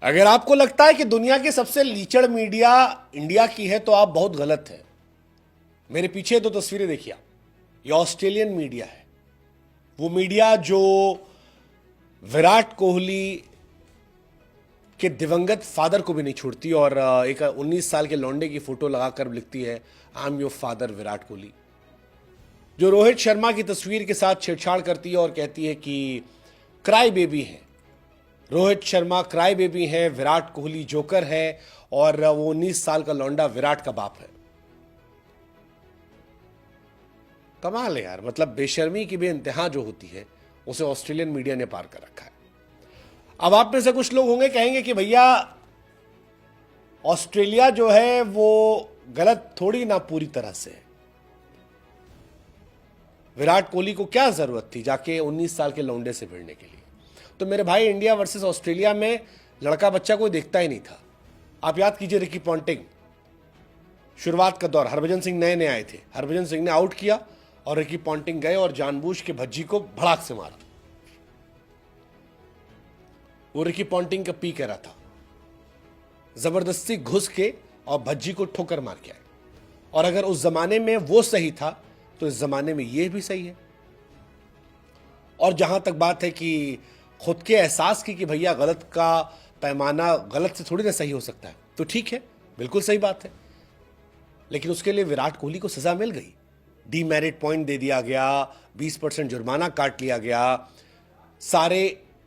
अगर आपको लगता है कि दुनिया की सबसे लीचड़ मीडिया इंडिया की है तो आप बहुत गलत हैं। मेरे पीछे दो तस्वीरें देखिए आप। ये ऑस्ट्रेलियन मीडिया है। वो मीडिया जो विराट कोहली के दिवंगत फादर को भी नहीं छोड़ती और एक 19 साल के लौंडे की फोटो लगाकर लिखती है I am your father Virat Kohli. जो रोहित शर्मा की तस्वीर के साथ छेड़छाड़ करती है और कहती है कि क्राई बेबी है, रोहित शर्मा क्राई बेबी है, विराट कोहली जोकर है और वो 19 साल का लौंडा विराट का बाप है। कमाल है यार, मतलब बेशर्मी की बेइंतहा जो होती है उसे ऑस्ट्रेलियन मीडिया ने पार कर रखा है। अब आप में से कुछ लोग होंगे कहेंगे कि भैया ऑस्ट्रेलिया जो है वो गलत थोड़ी ना पूरी तरह से है। विराट कोहली को क्या जरूरत थी जाके 19 साल के लौंडे से भिड़ने के लिए। तो मेरे भाई, इंडिया वर्सेस ऑस्ट्रेलिया में लड़का बच्चा कोई देखता ही नहीं था। आप याद कीजिए रिकी पॉन्टिंग, शुरुआत का दौर, हरभजन सिंह नए नए आए थे, हरभजन सिंह ने आउट किया और रिकी पॉन्टिंग गए और जानबूझ के भज्जी को भड़ाक से मारा। वो रिकी पॉन्टिंग का पी कह रहा था, जबरदस्ती घुस के और भज्जी को ठोकर मार के आए। और अगर उस जमाने में वो सही था तो इस जमाने में ये भी सही है। और जहां तक बात है कि खुद के एहसास की कि भैया गलत का पैमाना गलत से थोड़ी ना सही हो सकता है, तो ठीक है, बिल्कुल सही बात है। लेकिन उसके लिए विराट कोहली को सजा मिल गई, डीमेरिट पॉइंट दे दिया गया, 20% जुर्माना काट लिया गया, सारे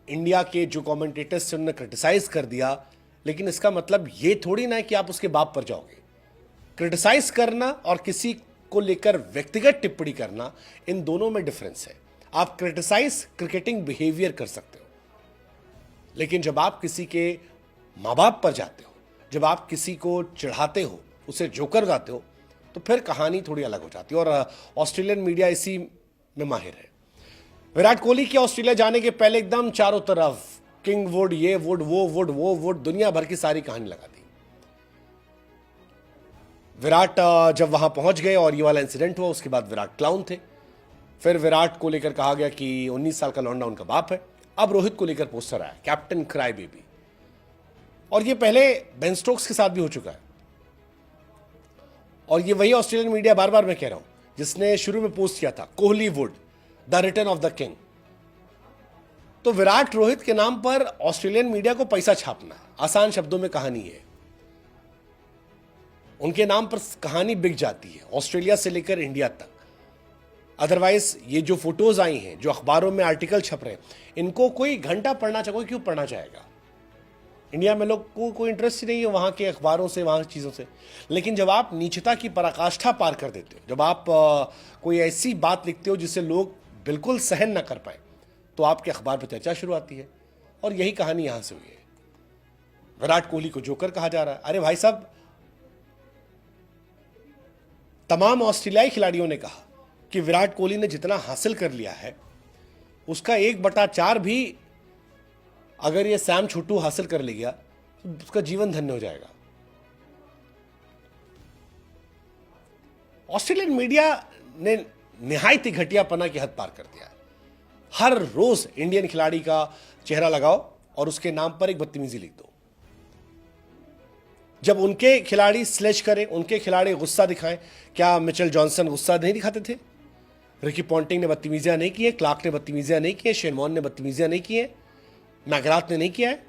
इंडिया के जो कमेंटेटर्स से उन्होंने क्रिटिसाइज कर दिया। लेकिन इसका मतलब ये थोड़ी ना है कि आप उसके बाप पर जाओगे। क्रिटिसाइज करना और किसी को लेकर व्यक्तिगत टिप्पणी करना, इन दोनों में डिफरेंस है। आप क्रिटिसाइज क्रिकेटिंग बिहेवियर कर सकते हो, लेकिन जब आप किसी के माँ बाप पर जाते हो, जब आप किसी को चढ़ाते हो, उसे जोकर गाते हो, तो फिर कहानी थोड़ी अलग हो जाती है। और ऑस्ट्रेलियन मीडिया इसी में माहिर है। विराट कोहली के ऑस्ट्रेलिया जाने के पहले एकदम चारों तरफ किंग वुड, ये वुड, वो वुड, दुनिया भर की सारी कहानी लगा दी। विराट जब वहां पहुंच गए और ये वाला इंसिडेंट हुआ, उसके बाद विराट क्लाउन थे। फिर विराट को लेकर कहा गया कि 19 साल का लौंडा उनका बाप है। अब रोहित को लेकर पोस्टर आया, कैप्टन क्राई बेबी। और ये पहले बेन स्टोक्स के साथ भी हो चुका है। और ये वही ऑस्ट्रेलियन मीडिया, बार बार मैं कह रहा हूं, जिसने शुरू में पोस्ट किया था Kohli would, the return of the king. तो विराट रोहित के नाम पर ऑस्ट्रेलियन मीडिया को पैसा छापना है। आसान शब्दों में कहानी है, उनके नाम पर कहानी बिक जाती है ऑस्ट्रेलिया से लेकर इंडिया तक। अदरवाइज ये जो फोटोज आई हैं, जो अखबारों में आर्टिकल छप रहे हैं, इनको कोई घंटा पढ़ना चाहिए, क्यों पढ़ना चाहेगा? इंडिया में लोग को कोई इंटरेस्ट ही नहीं है वहां के अखबारों से, वहां की चीजों से। लेकिन जब आप नीचता की पराकाष्ठा पार कर देते हो, जब आप कोई ऐसी बात लिखते हो जिसे लोग बिल्कुल सहन ना कर पाए, तो आपके अखबार पर चर्चा शुरू आती है। और यही कहानी यहां से हुई है। विराट कोहली को जोकर कहा जा रहा है। अरे भाई साहब, तमाम ऑस्ट्रेलियाई खिलाड़ियों ने कहा कि विराट कोहली ने जितना हासिल कर लिया है उसका 1/4 भी अगर ये सैम छुट्टू हासिल कर ले गया तो उसका जीवन धन्य हो जाएगा। ऑस्ट्रेलियन मीडिया ने निहायत ही घटियापना की हद पार कर दिया है। हर रोज इंडियन खिलाड़ी का चेहरा लगाओ और उसके नाम पर एक बदतमीजी लिख दो। जब उनके खिलाड़ी स्लेज करें, उनके खिलाड़ी गुस्सा दिखाएं, क्या मिचेल जॉनसन गुस्सा नहीं दिखाते थे? रिकी पॉन्टिंग ने बदतमीजियां नहीं की है, क्लार्क ने बदतमीजियां नहीं की है, शेन वॉर्न ने बदतमीजियां नहीं की है, मैकग्राथ ने नहीं किया है।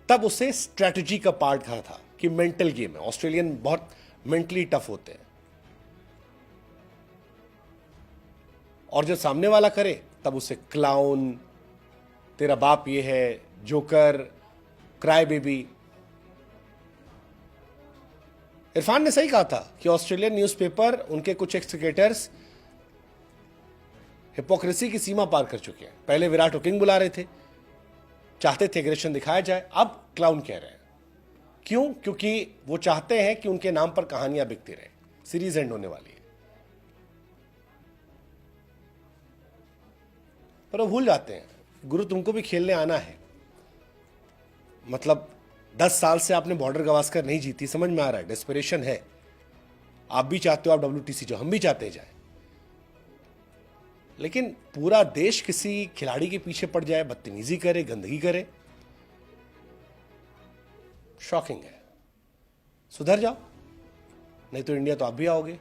तब उसे स्ट्रेटजी का पार्ट कहा था कि मेंटल गेम है। ऑस्ट्रेलियन बहुत मेंटली टफ होते हैं। और जब सामने वाला करे तब उसे क्लाउन, तेरा बाप ये है, जोकर, क्राई बेबी। इरफान ने सही कहा था कि ऑस्ट्रेलियन न्यूज़पेपर, उनके कुछ एक्स क्रिकेटर्स हिपोक्रेसी की सीमा पार कर चुके हैं। पहले विराट को किंग बुला रहे थे, चाहते थे एग्रेशन दिखाया जाए, अब क्लाउन कह रहे हैं। क्यों? क्योंकि वो चाहते हैं कि उनके नाम पर कहानियां बिकती रहे। सीरीज एंड होने वाली है, पर वो भूल जाते हैं, गुरु तुमको भी खेलने आना है। मतलब 10 साल से आपने बॉर्डर गवास्कर नहीं जीती, समझ में आ रहा है, डेस्परेशन है। आप भी चाहते हो आप WTC जाओ, हम भी चाहते हैं जाए, लेकिन पूरा देश किसी खिलाड़ी के पीछे पड़ जाए, बदतमीजी करे, गंदगी करे, शॉकिंग है। सुधर जाओ, नहीं तो इंडिया तो आप भी आओगे,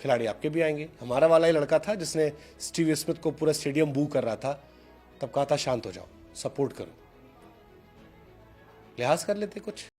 खिलाड़ी आपके भी आएंगे। हमारा वाला ही लड़का था जिसने स्टीव स्मिथ को पूरा स्टेडियम बू कर रहा था, तब कहा था शांत हो जाओ, सपोर्ट करो, लिहाज कर लेते कुछ।